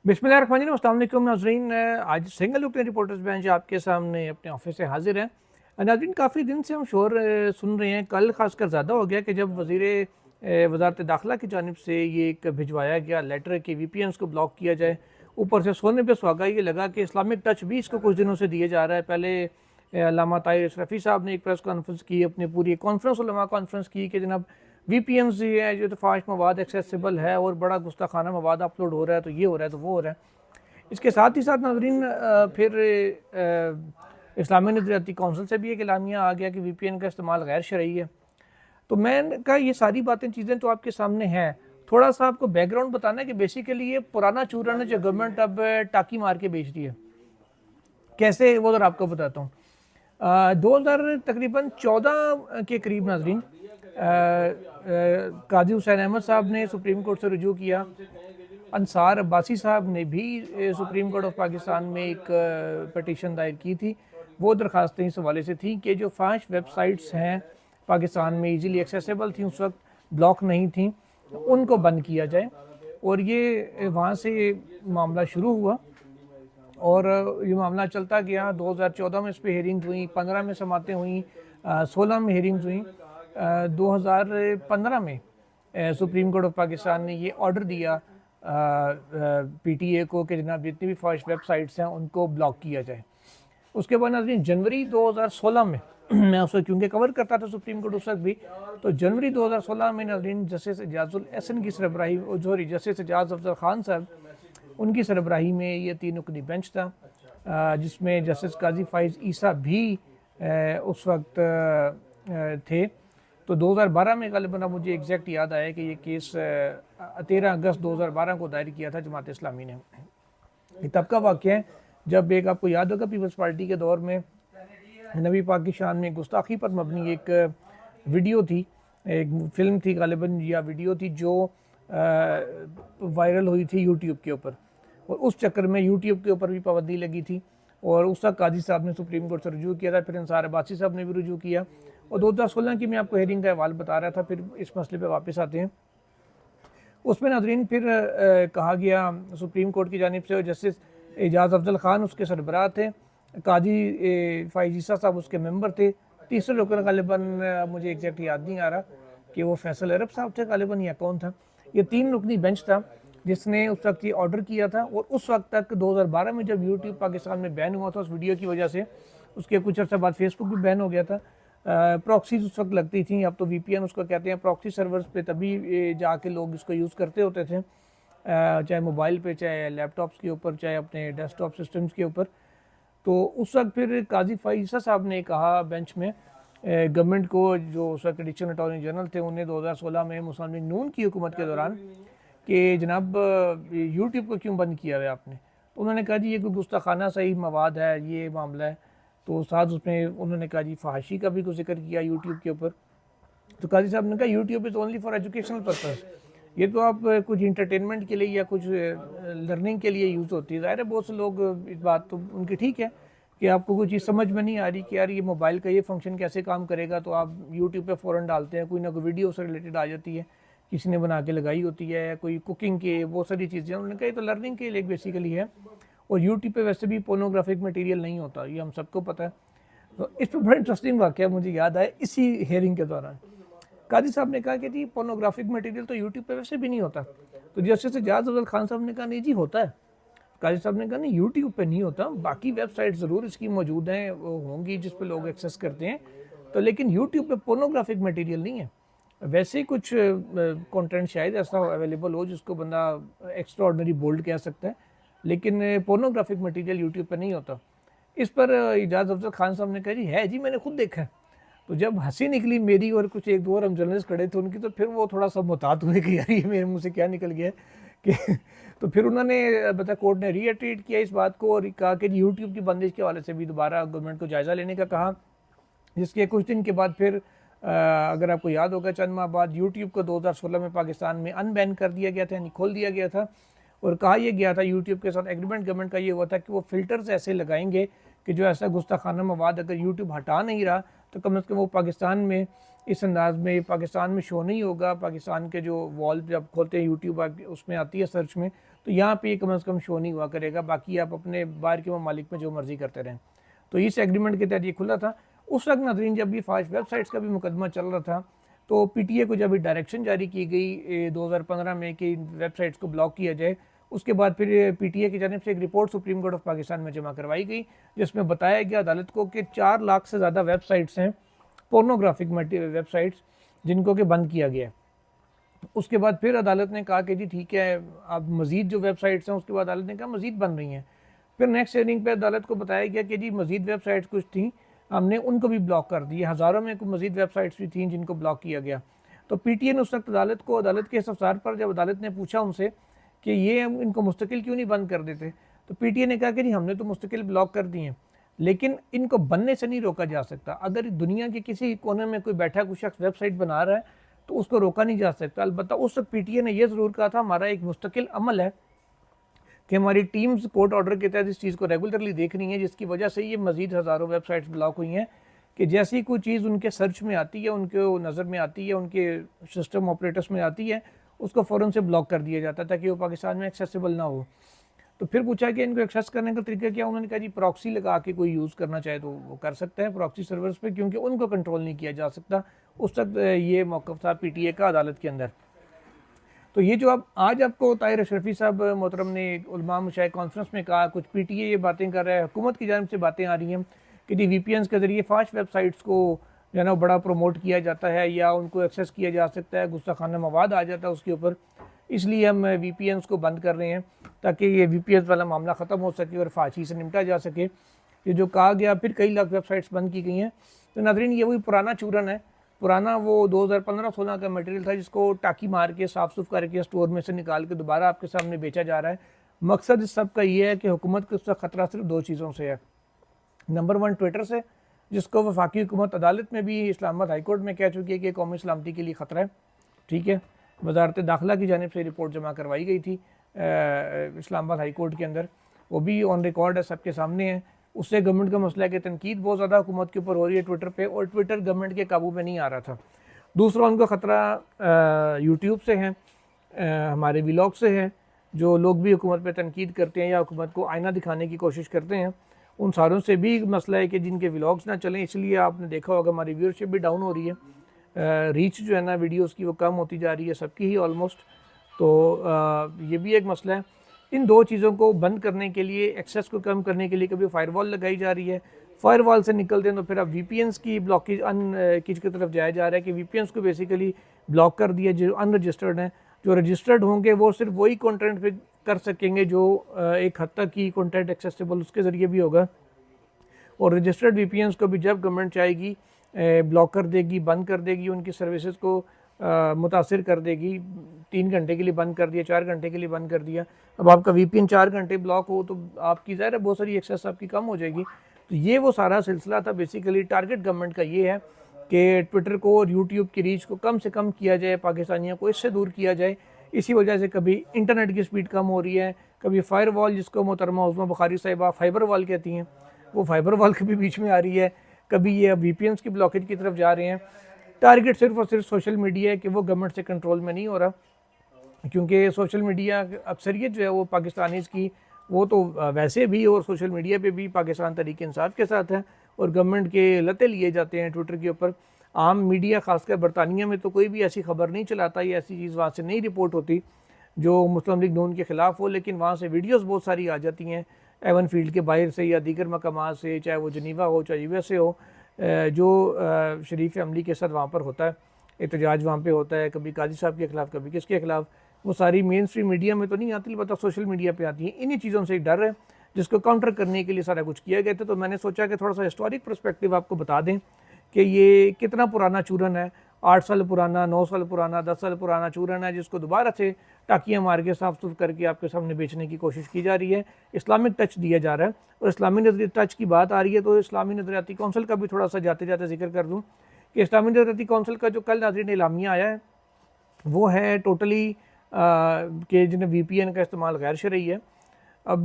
बिस्मिल्लाहिर्रहमानिर्रहीम, अस्सलाम वालेकुम नाज़रीन। आज सिंगल ओपिनियन रिपोर्टर्स बेंच आपके सामने अपने ऑफिस से हाजिर है। नाज़रीन, काफ़ी दिन से हम शोर सुन रहे हैं, कल खासकर ज़्यादा हो गया कि जब वज़ीर वज़ारत दाखिला की जानिब से ये एक भिजवाया गया लेटर कि VPNs को ब्लॉक किया जाए। ऊपर से सोने पे सुहागा ये लगा कि इस्लामिक टच भी इसको कुछ दिनों से दिया जा रहा है। पहले अल्लामा ताहिर अशरफी साहब ने एक प्रेस कॉन्फ्रेंस की, अपनी पूरी कॉन्फ्रेंस उलमा कॉन्फ्रेंस की कि जनाब VPNs जो है जो तो फाश मवाद एक्सेसिबल है और बड़ा गुस्ताखाना मवाद अपलोड हो रहा है, तो ये हो रहा है तो वो हो रहा है। इसके साथ ही साथ नाजरीन फिर इस्लामी नज़रियाती कौंसिल से भी एक एलामिया आ गया कि VPN का इस्तेमाल गैर शरई है। तो मैंने कहा ये सारी बातें चीज़ें तो आपके सामने हैं, थोड़ा सा आपको बैकग्राउंड बताना है कि बेसिकली ये पुराना चूरन है जो गवर्नमेंट अब टाकी मार के बेच रही है। कैसे वो ज़रा आपको बताता हूँ। 2000 तकरीबन 14 के करीब नाजरीन काजी हुसैन अहमद साहब ने सुप्रीम कोर्ट से रुजू किया। अंसार अब्बासी साहब ने भी सुप्रीम कोर्ट ऑफ पाकिस्तान में एक पटिशन दायर की थी। वो दरख्वास्तें इस हवाले से थी कि जो फाश वेबसाइट्स हैं पाकिस्तान में इजीली एक्सेसिबल थी, उस वक्त ब्लॉक नहीं थी, उनको बंद किया जाए। और ये वहाँ से मामला शुरू हुआ और ये मामला चलता गया। 2014 में इस पर हेयरिंग्स हुई, 15 में समातें हुई, 16 में हेयरिंग्स हुई। 2015 में सुप्रीम कोर्ट ऑफ पाकिस्तान ने ये ऑर्डर दिया PTA को कि जनाब जितनी भी फॉश वेबसाइट्स हैं उनको ब्लॉक किया जाए। उसके बाद नाज़रीन जनवरी 2016 में मैं उसको क्योंकि कवर करता था सुप्रीम कोर्ट उस वक्त भी, तो जनवरी 2016 में नाज़रीन जस्टिस एजाजुल एहसन की सरबराही, जस्टिस एजाज अफजल खान साहब उनकी सरबराही में ये 3 रुकनी बेंच था, जिसमें जस्टिस काजी फाइज ईसा भी उस वक्त थे। तो 2012 में गलबना मुझे एग्जैक्ट याद आया कि ये केस 13 अगस्त 2012 को दायर किया था जमात इस्लामी ने। ये तब का वाक़या है जब एक आपको याद होगा पीपल्स पार्टी के दौर में नबी पाक की शान में गुस्ताखी पर मबनी एक वीडियो थी, एक फिल्म थी गालिबन या वीडियो थी जो वायरल हुई थी यूट्यूब के ऊपर, और उस चक्कर में यूट्यूब के ऊपर भी पाबंदी लगी थी। और उस वक्त काजी साहब ने सुप्रीम कोर्ट से रुजू किया था, फिर अंसार अब्बासी साहब ने भी रुजू किया। और 2016 की मैं आपको हेयरिंग का हवाल बता रहा था। फिर इस मसले पे वापस आते हैं। उसमें नाजरीन फिर कहा गया सुप्रीम कोर्ट की जानिब से, जस्टिस एजाज अफजल खान उसके सरबराह थे, काजी फाइजीसा साहब उसके मेंबर थे, तीसरे रुकन गालिबन मुझे एग्जैक्ट याद नहीं आ रहा कि वो फैसल अरब साहब थे गालिबन या कौन था। ये 3 रुकनी बेंच था जिसने उस वक्त ये ऑर्डर किया था। और उस वक्त तक 2012 में जब यूट्यूब पाकिस्तान में बैन हुआ था उस वीडियो की वजह से, उसके कुछ अर्सा बाद फेसबुक भी बैन हो गया था। प्रॉक्सीज उस वक्त लगती थी, अब तो VPN उसको कहते हैं। प्रॉक्सी सर्वर्स पे तभी जाके लोग इसको यूज़ करते होते थे, चाहे मोबाइल पे, चाहे लैपटॉप्स के ऊपर, चाहे अपने डेस्कटॉप सिस्टम्स के ऊपर। तो उस वक्त फिर काजी फाइसा साहब ने कहा बेंच में गवर्नमेंट को, जो उस वक्त एडिशनल अटॉर्नी जनरल थे, उन्हें 2016 में मुस्लिम लीग नून की हुकूमत के दौरान कि जनाब यूट्यूब को क्यों बंद किया है आपने। तो उन्होंने कहा जी ये कोई गुस्ताखाना सही मवाद है, ये मामला है। तो साथ उसमें उन्होंने कहा जी फहाशी का भी कुछ जिक्र किया यूट्यूब के ऊपर। तो काजी साहब ने कहा YouTube is only for educational purpose, ये तो आप कुछ इंटरटेनमेंट के लिए या कुछ लर्निंग के लिए यूज़ होती है। ज़ाहिर है बहुत से लोग, इस बात तो उनकी ठीक है कि आपको कोई चीज़ समझ में नहीं आ रही कि यार ये मोबाइल का ये फंक्शन कैसे काम करेगा, तो आप यूट्यूब पे फ़ौरन डालते हैं, कोई ना कोई वीडियो से रिलेटेड आ जाती है, किसी ने बना के लगाई होती है, कोई कुकिंग के, बहुत सारी चीज़ें। उन्होंने कहा तो लर्निंग के लिए बेसिकली है। और यूट्यूब पे वैसे भी पोर्नोग्राफिक मटेरियल नहीं होता, ये हम सबको पता है। तो इस पर बड़ा इंटरेस्टिंग वाक़या मुझे याद आया इसी हेयरिंग के दौरान। काजी साहब ने कहा कि जी पोर्नोग्राफिक मटेरियल तो यूट्यूब पे वैसे भी नहीं होता। तो जस्टिस एजाज अफजल खान साहब ने कहा नहीं जी होता है। काजी साहब ने कहा नहीं यूट्यूब पे नहीं होता, बाकी वेबसाइट ज़रूर इसकी मौजूद हैं, वो होंगी जिस पे लोग एक्सेस करते हैं, तो लेकिन यूट्यूब पे पोर्नोग्राफिक मटेरियल नहीं है। वैसे ही कुछ कंटेंट शायद ऐसा अवेलेबल हो जिसको बंदा एक्स्ट्रा ऑर्डनरी बोल्ड कह सकता है, लेकिन पोर्नोग्राफिक मटेरियल यूट्यूब पे नहीं होता। इस पर एजाज अफजल खान साहब ने कहा जी है जी, मैंने खुद देखा है। तो जब हंसी निकली मेरी और कुछ एक दो और हम जर्नलिस्ट खड़े थे उनकी, तो फिर वो थोड़ा सा मुहतात हुए कि यार ये मेरे मुंह से क्या निकल गया कि तो फिर उन्होंने बता कोर्ट ने रीएट्रेट किया इस बात को और कहा कि यूट्यूब की बंदिश के हवाले से भी दोबारा गवर्नमेंट को जायज़ा लेने का कहा। जिसके कुछ दिन के बाद फिर अगर आपको याद होगा चंद माह बाद यूट्यूब को 2016 में पाकिस्तान में अनबैन कर दिया गया था, यानी खोल दिया गया था। और कहा यह गया था यूट्यूब के साथ एग्रीमेंट गवर्नमेंट का ये हुआ था कि वो फ़िल्टर्स ऐसे लगाएंगे कि जो ऐसा गुस्ताखाना मवाद अगर यूट्यूब हटा नहीं रहा तो कम से कम वो पाकिस्तान में इस अंदाज में पाकिस्तान में शो नहीं होगा। पाकिस्तान के जो वॉल जब खोलते हैं यूट्यूब उसमें आती है सर्च में, तो यहाँ पे ये कम से कम शो नहीं हुआ करेगा, बाकी आप अपने बाहर के ममालिक में जो मर्जी करते रहें। तो इस एग्रीमेंट के तहत ये खुला था। उस वक्त नाज़रीन जब ये 5 वेबसाइट्स का भी मुकदमा चल रहा था, तो पीटीए को जब डायरेक्शन जारी की गई 2015 में कि वेबसाइट्स को ब्लॉक किया जाए, उसके बाद फिर पीटीए की जानिब से एक report supreme court of Pakistan में जमा करवाई गई, जिसमें बताया गया अदालत को कि 4 लाख से ज़्यादा वेबसाइट्स हैं, पोर्नोग्राफिक वेबसाइट्स, जिनको कि बंद किया गया है। उसके बाद फिर अदालत ने कहा कि जी ठीक है, अब मज़ीद जो वेबसाइट्स हैं, उसके बाद अदालत ने कहा मज़ीद बन रही हैं। फिर नेक्स्ट हियरिंग पे अदालत को बताया गया कि जी मज़ीद वेबसाइट्स कुछ थी, हमने उनको भी ब्लॉक कर दिया। हज़ारों में मज़ीद वेबसाइट्स भी थी जिनको ब्लॉक किया गया। तो पीटीए ने उस वक्त अदालत के इस्तफसार पर जब अदालत ने पूछा उनसे कि ये इनको मुस्तकिल क्यों नहीं बंद कर देते, तो पीटीए ने कहा कि जी हमने तो मुस्तकिल ब्लॉक कर दिए हैं, लेकिन इनको बनने से नहीं रोका जा सकता। अगर दुनिया के किसी कोने में कोई बैठा कोई शख्स वेबसाइट बना रहा है तो उसको रोका नहीं जा सकता। अलबत्ता उस वक्त पीटीए ने यह ज़रूर कहा था हमारा एक मुस्तकिल अमल है कि हमारी टीम्स कोर्ट ऑर्डर के तहत इस चीज़ को रेगुलरली देख रही हैं, जिसकी वजह से ये मज़ीद हज़ारों वेबसाइट्स ब्लॉक हुई हैं कि जैसी कोई चीज़ उनके सर्च में आती है, उनके नज़र में आती है, उनके सिस्टम ऑपरेटर्स में आती है, उसको फ़ौरन से ब्लॉक कर दिया जाता है ताकि वो पाकिस्तान में एक्सेसिबल ना हो। तो फिर पूछा कि इनको एक्सेस करने का तरीका क्या, उन्होंने कहा जी प्रॉक्सी लगा के कोई यूज़ करना चाहे तो वो कर सकता है प्रॉक्सी सर्वर्स पे, क्योंकि उनको कंट्रोल नहीं किया जा सकता। उस तक ये मौक़िफ़ था पीटीए का अदालत के अंदर। तो ये जो अब आज आपको ताहिर अशरफी साहब मोहतरम ने उलमा मशाइख कॉन्फ्रेंस में कहा, कुछ पीटीए ये बातें कर रहा है, हुकूमत की जानिब से बातें आ रही हैं कि जी वीपीएन के ज़रिए 5 वेबसाइट्स को जो है ना बड़ा प्रमोट किया जाता है या उनको एक्सेस किया जा सकता है, गुस्ताखाना मवाद आ जाता है उसके ऊपर, इसलिए हम वीपीएन को बंद कर रहे हैं ताकि ये वीपीएन वाला मामला ख़त्म हो सके और फाशी से निपटा जा सके। ये जो कहा गया फिर कई लाख वेबसाइट्स बंद की गई हैं। तो नाज़रीन ये वही पुराना चूरन है, पुराना वो 2015-16 का मटेरियल था जिसको टाकी मार के साफ़ सुफ करके स्टोर में से निकाल के दोबारा आपके सामने बेचा जा रहा है। मकसद इस सब का ये है कि हुकूमत को उसका ख़तरा सिर्फ 2 चीज़ों से है। नंबर 1 ट्विटर से, जिसको वफाकी हुकूमत अदालत में भी इस्लामाबाद हाई कोर्ट में कह चुकी है कि कौमी सलामती के लिए ख़तरा है, ठीक है। वजारत दाखिला की जानिब से रिपोर्ट जमा करवाई गई थी इस्लामाबाद हाई कोर्ट के अंदर, वो भी ऑन रिकॉर्ड है, सबके सामने है। उससे गवर्नमेंट का मसला है कि तनकीद बहुत ज़्यादा हुकूमत के ऊपर हो रही है ट्विटर पे, और ट्विटर गवर्नमेंट के काबू में नहीं आ रहा था। दूसरा उनका ख़तरा यूट्यूब से है, हमारे व्लॉग से है। जो लोग भी हुकूमत पे तनकीद करते हैं या हुकूमत को आईना दिखाने की कोशिश करते हैं, उन सारों से भी मसला है कि जिनके व्लॉग्स ना चलें, इसलिए आपने देखा होगा हमारी व्यूअरशिप भी डाउन हो रही है, रीच जो है ना वीडियोस की वो कम होती जा रही है, सबकी ही ऑलमोस्ट। तो ये भी एक मसला है। इन 2 चीज़ों को बंद करने के लिए, एक्सेस को कम करने के लिए कभी फायरवॉल लगाई जा रही है, फायरवॉल से निकलते हैं तो फिर अब वीपीएन्स की ब्लॉकेज कीज की तरफ जाया जा रहा है कि वीपीएन्स को बेसिकली ब्लॉक कर दिया जो अनरजिस्टर्ड हैं। जो रजिस्टर्ड होंगे वो सिर्फ वही कंटेंट पे कर सकेंगे जो एक हद तक की कंटेंट एक्सेसिबल उसके ज़रिए भी होगा, और रजिस्टर्ड वीपीएन्स को भी जब गवर्नमेंट चाहेगी ब्लॉक कर देगी, बंद कर देगी, उनकी सर्विसेज को मुतासिर कर देगी। 3 घंटे के लिए बंद कर दिया, 4 घंटे के लिए बंद कर दिया, अब आपका वीपीएन 4 घंटे ब्लॉक हो तो आपकी ज़ाहिर है बहुत सारी एक्सेस आपकी कम हो जाएगी। तो ये वो सारा सिलसिला था। बेसिकली टारगेट गवर्नमेंट का ये है कि ट्विटर को और यूट्यूब की रीच को कम से कम किया जाए, पाकिस्तानियों को इससे दूर किया जाए। इसी वजह से कभी इंटरनेट की स्पीड कम हो रही है, कभी फायर वॉल, जिसको मोहतरमा उस्मा बुखारी साहिबा फाइबर वॉल कहती हैं, वो फाइबर वॉल कभी बीच में आ रही है, कभी ये अब वीपीएन्स की ब्लॉकेज की तरफ जा रहे हैं। टारगेट सिर्फ और सिर्फ सोशल मीडिया है कि वो गवर्नमेंट से कंट्रोल में नहीं हो रहा, क्योंकि सोशल मीडिया अक्सरियत जो है वो पाकिस्तानीज़ की, वो तो वैसे भी और सोशल मीडिया पे भी पाकिस्तान तरीके इंसाफ के साथ है, और गवर्नमेंट के लते लिए जाते हैं ट्विटर के ऊपर। आम मीडिया खासकर बरतानिया में तो कोई भी ऐसी खबर नहीं चलाता या ऐसी चीज़ वहाँ से नहीं रिपोर्ट होती जो मुस्लिम लीग नून के ख़िलाफ़ हो, लेकिन वहाँ से वीडियोज़ बहुत सारी आ जाती हैं एवन फील्ड के बाहर से या दीगर मकामात से, चाहे वो जनीवा हो चाहे यूएसए हो, जो शरीफ अमली के साथ वहाँ पर होता है, एहतजाज वहाँ पे होता है, कभी काजी साहब के ख़िलाफ़, कभी किसके ख़िलाफ़, वो सारी मेन स्ट्रीम मीडिया में तो नहीं आती, अलबत्ता सोशल मीडिया पे आती हैं। इन्हीं चीज़ों से एक डर है जिसको काउंटर करने के लिए सारा कुछ किया गया था। तो मैंने सोचा कि थोड़ा सा हिस्टोरिक पर्सपेक्टिव आपको बता दें कि ये कितना पुराना चूरन है, 8 साल पुराना, 9 साल पुराना, 10 साल पुराना चूरन है, जिसको दोबारा से टाकियाँ मार के साफ सुफ करके आपके सामने बेचने की कोशिश की जा रही है। इस्लामिक टच दिया जा रहा है, और इस्लामी नजरिया टच की बात आ रही है तो इस्लामी नजरियाती कौंसिल का भी थोड़ा सा जाते जाते जिक्र कर दूँ कि इस्लामी नजरियाती कौंसिल का जो कल नाज़रीन एलामिया आया है वो है टोटली कि जिन्हें वीपीएन का इस्तेमाल गैर शरई है। अब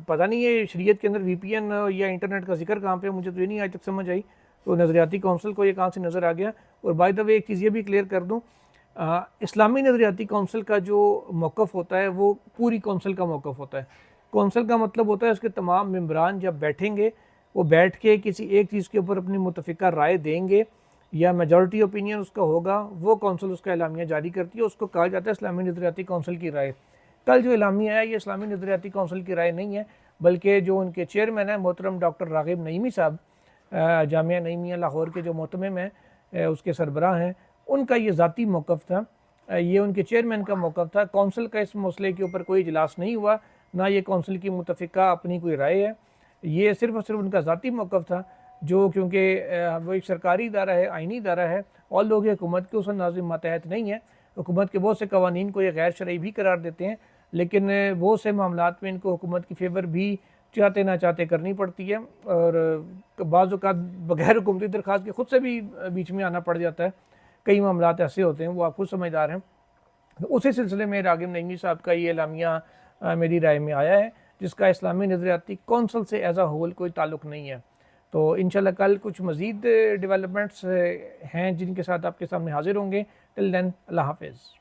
पता नहीं है शरीयत के अंदर वीपीएन या इंटरनेट का जिक्र कहाँ पे, मुझे तो ये नहीं आज तक समझ आई। तो नज़रियाती कौंसिल को ये कहाँ से नज़र आ गया। और बाय द वे एक चीज़ ये भी क्लियर कर दूँ, इस्लामी नज़रियाती कौंसल का जो मौक़िफ़ होता है वो पूरी कौंसल का मौक़िफ़ होता है। कौंसल का मतलब होता है उसके तमाम मेंबरान जब बैठेंगे, वो बैठ के किसी एक चीज़ के ऊपर अपनी मुतफ़िका राय देंगे या मेजॉरिटी ओपिनियन उसका होगा, वो कौंसल उसका एलामिया जारी करती है। उसको कहा जाता है इस्लामी नज़रियाती कौंसल की राय। कल जो एलामिया है ये इस्लामी नज़रियाती कौंसल की राय नहीं है, बल्कि जो उनके चेयरमैन हैं मोहतरम डॉक्टर राग़िब नईमी साहब, जामिया नईमिया लाहौर के जो मोहतमिम हैं, उसके सरबराह हैं, उनका ये ज़ाती मौक़िफ़ था। ये उनके चेयरमैन का मौक़िफ़ था। कौंसल का इस मसले के ऊपर कोई इजलास नहीं हुआ, ना ये कौंसल की मुतफ़िका अपनी कोई राय है। ये सिर्फ़ और सिर्फ उनका ज़ाती मौक़िफ़ था, जो क्योंकि वो एक सरकारी इदारा है, आइनी इदारा है और लोग हुकूमत के उस नाज़िम मातहत नहीं है। हुकूमत के बहुत से कवानीन को ये गैर शरई भी करार देते हैं, लेकिन बहुत से मामलात में इनको हुकूमत की फ़ेवर भी चाहते ना चाहते करनी पड़ती है और बाज़ औक़ात बग़ैर हुकूमती दरख्वास्त के ख़ुद से भी बीच में आना पड़ जाता है। कई मामलात ऐसे होते हैं, वो आप खुद समझदार हैं। तो उसी सिलसिले में राग़िब नईमी साहब का ये एलामिया मेरी राय में आया है, जिसका इस्लामी नज़रियाती कौंसल से एज़ आ होल कोई ताल्लुक़ नहीं है। तो इंशाल्लाह कल कुछ मज़ीद डेवलपमेंट्स हैं जिनके साथ आपके सामने हाज़िर होंगे। टिल देन अल्लाह हाफ़िज़।